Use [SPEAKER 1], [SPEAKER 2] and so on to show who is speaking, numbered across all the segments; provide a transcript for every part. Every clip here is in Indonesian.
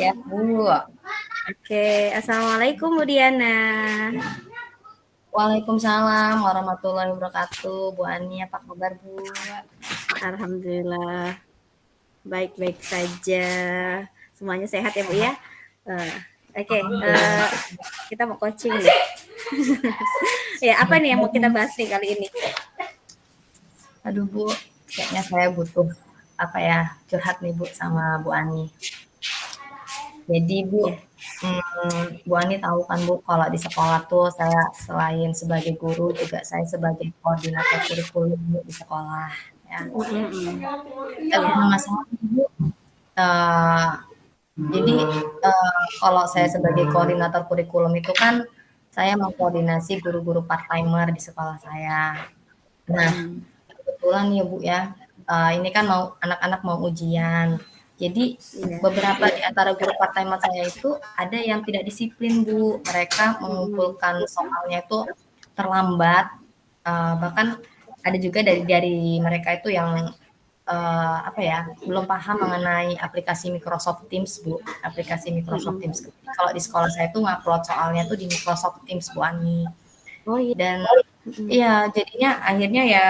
[SPEAKER 1] Ya, Bu.
[SPEAKER 2] Oke, Assalamualaikum Bu Diana.
[SPEAKER 1] Waalaikumsalam warahmatullahi wabarakatuh. Bu Ani, apa kabar, Bu?
[SPEAKER 2] Alhamdulillah, baik-baik saja. Semuanya sehat ya Bu ya? Eh, Oke,
[SPEAKER 1] Alhamdulillah.
[SPEAKER 2] kita mau coaching nih. Ya, apa nih yang mau kita bahas nih kali ini?
[SPEAKER 1] Aduh, Bu, kayaknya saya butuh curhat nih, Bu, sama Bu Ani. Jadi, Bu,
[SPEAKER 2] Ya.
[SPEAKER 1] Bu Ani tahu kan, Bu, kalau di sekolah tuh saya selain sebagai guru juga saya sebagai koordinator kurikulum, Bu, di sekolah ya. Kita punya
[SPEAKER 2] Ya.
[SPEAKER 1] masalah, Bu. Eh, Jadi, kalau saya sebagai koordinator kurikulum itu kan, saya mengkoordinasi guru-guru part-timer di sekolah saya. Nah, kebetulan ya Bu ya, ini kan anak-anak mau ujian. Jadi,
[SPEAKER 2] Iya.
[SPEAKER 1] beberapa di antara guru part-timer saya itu ada yang tidak disiplin Bu. Mereka mengumpulkan soalnya itu terlambat, bahkan ada juga dari mereka itu yang belum paham mengenai aplikasi Microsoft Teams, Bu. Aplikasi Microsoft Teams. Kalau di sekolah saya tuh ngupload soalnya tuh di Microsoft Teams, Bu Ani.
[SPEAKER 2] Oh iya.
[SPEAKER 1] Dan iya, jadinya akhirnya ya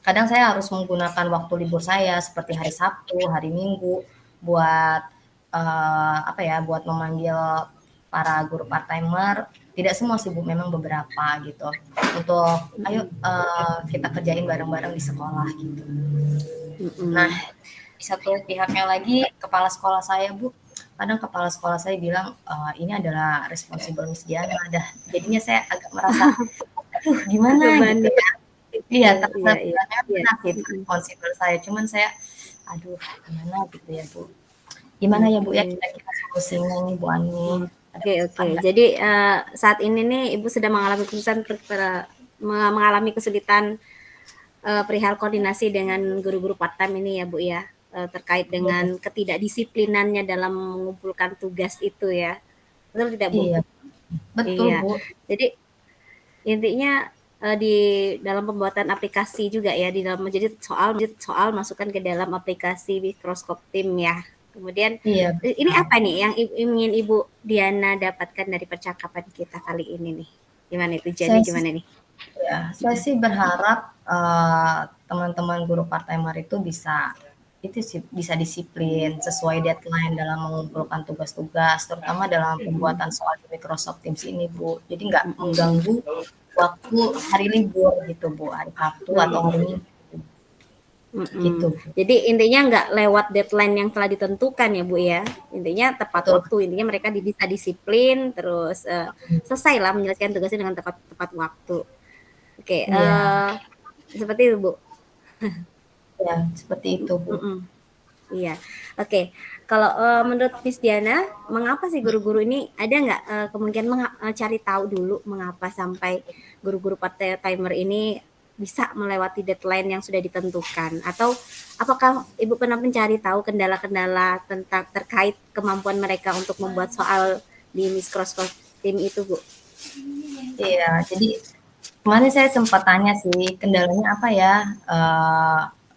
[SPEAKER 1] kadang saya harus menggunakan waktu libur saya seperti hari Sabtu, hari Minggu buat buat memanggil para guru part-timer. Tidak semua sih Bu, memang beberapa gitu. Untuk ayo kita kerjain bareng-bareng di sekolah gitu. Nah, di satu pihaknya lagi kepala sekolah saya, Bu, kadang kepala sekolah saya bilang, ini adalah responsible Miss Diana. Jadinya saya agak merasa, aduh gimana
[SPEAKER 2] Beban
[SPEAKER 1] gitu ya. Iya,
[SPEAKER 2] iya, iya,
[SPEAKER 1] sebenarnya
[SPEAKER 2] iya.
[SPEAKER 1] benar sih responsible saya, cuman saya, aduh gimana gitu ya, Bu. Gimana ya, Bu, ya
[SPEAKER 2] Oke.
[SPEAKER 1] kira-kira solusinya nih, Bu Ani? Ada
[SPEAKER 2] Oke, oke.
[SPEAKER 1] masukan nggak?
[SPEAKER 2] Jadi saat ini nih Ibu sedang mengalami kesulitan perihal koordinasi dengan guru-guru part-time ini ya Bu ya, terkait dengan ketidakdisiplinannya dalam mengumpulkan tugas itu ya. Betul tidak Bu?
[SPEAKER 1] Iya, betul,
[SPEAKER 2] Iya.
[SPEAKER 1] Bu.
[SPEAKER 2] Jadi intinya di dalam pembuatan aplikasi juga ya, di dalam menjadi soal masukkan ke dalam aplikasi Microsoft Team ya. Kemudian
[SPEAKER 1] Iya,
[SPEAKER 2] ini
[SPEAKER 1] betul.
[SPEAKER 2] apa nih yang ingin Ibu Diana dapatkan dari percakapan kita kali ini nih? Gimana itu? Jadi
[SPEAKER 1] Saya sih
[SPEAKER 2] gimana nih?
[SPEAKER 1] Ya, saya sih berharap teman-teman guru part-timer itu bisa disiplin sesuai deadline dalam mengumpulkan tugas-tugas, terutama dalam pembuatan soal di Microsoft Teams ini, Bu. Jadi nggak mengganggu waktu hari libur gitu, Bu, hari Sabtu atau hari Minggu gitu, Bu.
[SPEAKER 2] Jadi intinya nggak lewat deadline yang telah ditentukan ya Bu ya. Intinya tepat
[SPEAKER 1] Betul.
[SPEAKER 2] waktu. Intinya mereka bisa disiplin terus selesai lah menyelesaikan tugasnya dengan tepat waktu. Oke,
[SPEAKER 1] Iya,
[SPEAKER 2] seperti itu Bu.
[SPEAKER 1] ya seperti itu, Bu.
[SPEAKER 2] Iya, oke. Kalau menurut Miss Diana, mengapa sih guru-guru ini ada nggak kemungkinan cari tahu dulu mengapa sampai guru-guru part timer ini bisa melewati deadline yang sudah ditentukan? Atau apakah Ibu pernah mencari tahu kendala-kendala terkait kemampuan mereka untuk membuat soal di Microsoft Team itu, Bu?
[SPEAKER 1] Iya, jadi kemarin saya sempat tanya sih kendalanya apa ya,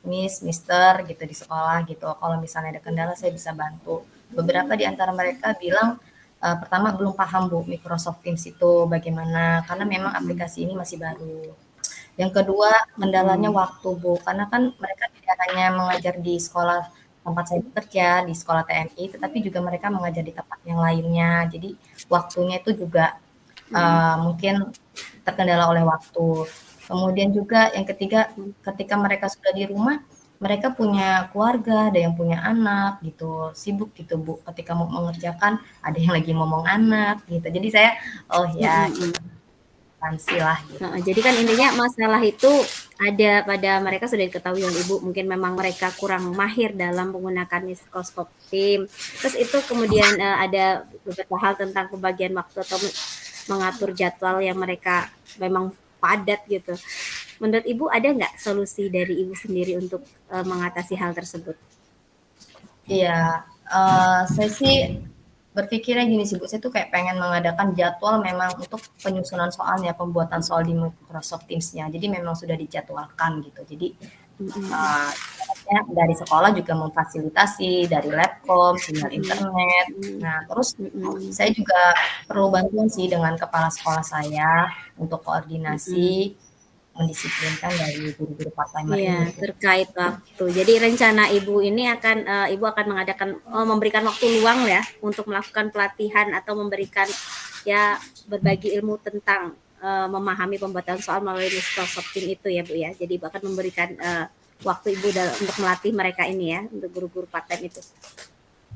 [SPEAKER 1] Miss, Mister gitu di sekolah gitu. Kalau misalnya ada kendala saya bisa bantu. Beberapa di antara mereka bilang pertama belum paham Bu Microsoft Teams itu bagaimana karena memang aplikasi ini masih baru. Yang kedua kendalanya waktu Bu karena kan mereka tidak hanya mengajar di sekolah tempat saya bekerja di sekolah TNI, tetapi juga mereka mengajar di tempat yang lainnya. Jadi waktunya itu juga mungkin terkendala oleh waktu. Kemudian juga yang ketiga, ketika mereka sudah di rumah, mereka punya keluarga, ada yang punya anak gitu, sibuk gitu Bu. Ketika mau mengerjakan, ada yang lagi ngomong anak gitu. Jadi saya, oh ya, gitu, lah gitu.
[SPEAKER 2] Jadi kan intinya masalah itu ada pada mereka sudah diketahui oleh Ibu, mungkin memang mereka kurang mahir dalam menggunakan Microsoft Teams. Terus itu kemudian ada beberapa hal tentang pembagian waktu atau mengatur jadwal yang mereka memang padat gitu. Menurut Ibu ada nggak solusi dari Ibu sendiri untuk mengatasi hal tersebut?
[SPEAKER 1] Iya, saya sih berpikirnya gini sih Bu, saya tuh kayak pengen mengadakan jadwal memang untuk penyusunan soalnya, pembuatan soal di Microsoft Teams-nya. Jadi memang sudah dijadwalkan gitu. Jadi misalnya dari sekolah juga memfasilitasi dari Labcom, sinyal
[SPEAKER 2] Mhm.
[SPEAKER 1] internet.
[SPEAKER 2] Mhm.
[SPEAKER 1] Nah, terus
[SPEAKER 2] Mhm.
[SPEAKER 1] saya juga perlu bantuan sih dengan kepala sekolah saya untuk
[SPEAKER 2] Mhm.
[SPEAKER 1] koordinasi mendisiplinkan dari guru-guru part-timer
[SPEAKER 2] Iya,
[SPEAKER 1] ini gitu.
[SPEAKER 2] terkait waktu. Jadi rencana Ibu ini akan Ibu akan mengadakan memberikan waktu luang ya untuk melakukan pelatihan atau memberikan ya berbagi ilmu tentang memahami pembuatan soal melalui Microsoft Teams itu ya Bu ya. Jadi Ibu akan memberikan waktu Ibu untuk melatih mereka ini ya untuk guru-guru part-time itu.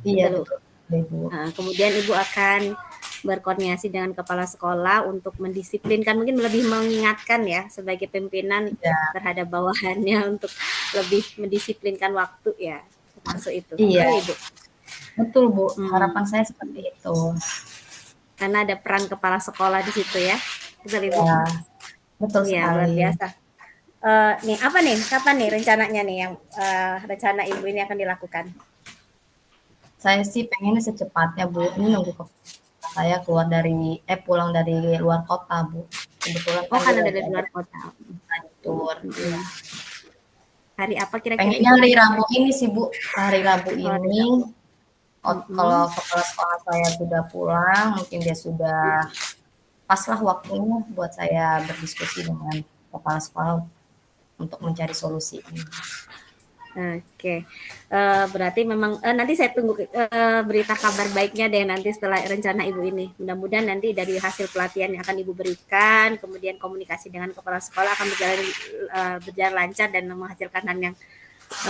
[SPEAKER 1] Iya,
[SPEAKER 2] Betul Bu.
[SPEAKER 1] betul, Ibu.
[SPEAKER 2] Kemudian Ibu akan berkoordinasi dengan kepala sekolah untuk mendisiplinkan, mungkin lebih mengingatkan ya sebagai pimpinan
[SPEAKER 1] Iya,
[SPEAKER 2] terhadap bawahannya untuk lebih mendisiplinkan waktu ya, termasuk itu.
[SPEAKER 1] iya,
[SPEAKER 2] Betul Ibu?
[SPEAKER 1] betul Bu.
[SPEAKER 2] Hmm,
[SPEAKER 1] Harapan saya seperti itu.
[SPEAKER 2] karena ada peran kepala sekolah di situ ya. Betul Ibu?
[SPEAKER 1] Ya, betul
[SPEAKER 2] Iya, luar
[SPEAKER 1] sekali.
[SPEAKER 2] biasa. Nih apa nih? Kapan nih rencananya nih yang rencana Ibu ini akan dilakukan?
[SPEAKER 1] Saya sih pengennya secepatnya Bu. Ini nunggu saya pulang dari luar kota Bu. Kebetulan
[SPEAKER 2] Oh,
[SPEAKER 1] kan dia
[SPEAKER 2] karena
[SPEAKER 1] lagi
[SPEAKER 2] dari
[SPEAKER 1] ada
[SPEAKER 2] luar kota.
[SPEAKER 1] tur. Iya.
[SPEAKER 2] Hmm. Hari apa kira-kira
[SPEAKER 1] Pengennya
[SPEAKER 2] Ibu?
[SPEAKER 1] hari Rabu ini sih Bu. Hari Rabu
[SPEAKER 2] Oh, hari
[SPEAKER 1] ini
[SPEAKER 2] Rabu.
[SPEAKER 1] kalau
[SPEAKER 2] Mm-mm.
[SPEAKER 1] kepala sekolah saya sudah pulang, mungkin dia sudah pas lah waktunya buat saya berdiskusi dengan kepala sekolah untuk mencari solusi ini.
[SPEAKER 2] Oke, berarti memang nanti saya tunggu berita kabar baiknya deh nanti setelah rencana Ibu ini. Mudah-mudahan nanti dari hasil pelatihan yang akan Ibu berikan, kemudian komunikasi dengan kepala sekolah akan berjalan lancar dan menghasilkan hal yang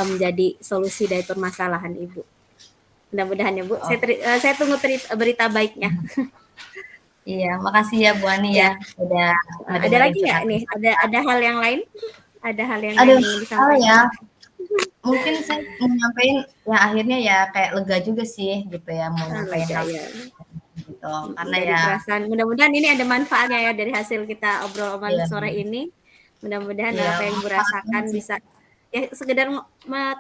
[SPEAKER 2] menjadi solusi dari permasalahan Ibu. Mudah-mudahan ya Bu.
[SPEAKER 1] Oh,
[SPEAKER 2] Saya tunggu berita baiknya.
[SPEAKER 1] iya, makasih ya Bu Ani ya
[SPEAKER 2] Ya,
[SPEAKER 1] udah
[SPEAKER 2] ada
[SPEAKER 1] ngedengerin
[SPEAKER 2] lagi nggak
[SPEAKER 1] curhatan
[SPEAKER 2] nih?
[SPEAKER 1] saya.
[SPEAKER 2] Ada hal yang lain? Ada hal yang lain
[SPEAKER 1] Aduh,
[SPEAKER 2] yang ingin
[SPEAKER 1] apa ya?
[SPEAKER 2] disampaikan?
[SPEAKER 1] Mungkin saya mau nyampein ya akhirnya ya kayak lega juga sih gitu ya mau nyampein
[SPEAKER 2] Lega
[SPEAKER 1] hal
[SPEAKER 2] ya.
[SPEAKER 1] gitu. Karena
[SPEAKER 2] Dari
[SPEAKER 1] ya
[SPEAKER 2] perasaan mudah-mudahan ini ada manfaatnya ya dari hasil kita obrolan
[SPEAKER 1] ya,
[SPEAKER 2] sore ini. Mudah-mudahan
[SPEAKER 1] iya
[SPEAKER 2] apa yang Ibu
[SPEAKER 1] manfaat banget
[SPEAKER 2] rasakan
[SPEAKER 1] sih.
[SPEAKER 2] bisa ya sekedar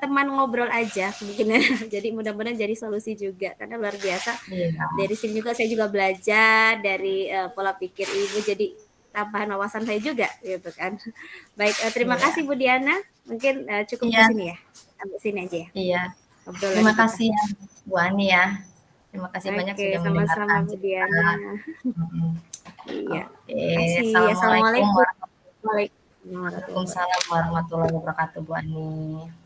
[SPEAKER 2] teman ngobrol aja mungkin ya. Jadi mudah-mudahan jadi solusi juga karena luar biasa.
[SPEAKER 1] Iya,
[SPEAKER 2] Dari sini juga saya juga belajar dari pola pikir Ibu jadi tambahan wawasan saya juga gitu kan. Baik, terima
[SPEAKER 1] iya,
[SPEAKER 2] kasih Bu Diana. Mungkin cukup di
[SPEAKER 1] iya,
[SPEAKER 2] sini ya. Sampai sini aja ya
[SPEAKER 1] iya.
[SPEAKER 2] obrolan
[SPEAKER 1] Terima
[SPEAKER 2] kita.
[SPEAKER 1] kasih ya Bu Ani ya. Terima kasih banyak
[SPEAKER 2] Oke,
[SPEAKER 1] sudah
[SPEAKER 2] sama-sama
[SPEAKER 1] mendengarkan
[SPEAKER 2] Bu
[SPEAKER 1] cerita.
[SPEAKER 2] Diana.
[SPEAKER 1] Mhm.
[SPEAKER 2] Iya.
[SPEAKER 1] Oke,
[SPEAKER 2] Makasih.
[SPEAKER 1] assalamualaikum
[SPEAKER 2] Assalamualaikum. Waalaikumsalam warahmatullahi wabarakatuh.
[SPEAKER 1] Waalaikumsalam warahmatullahi wabarakatuh Bu Ani.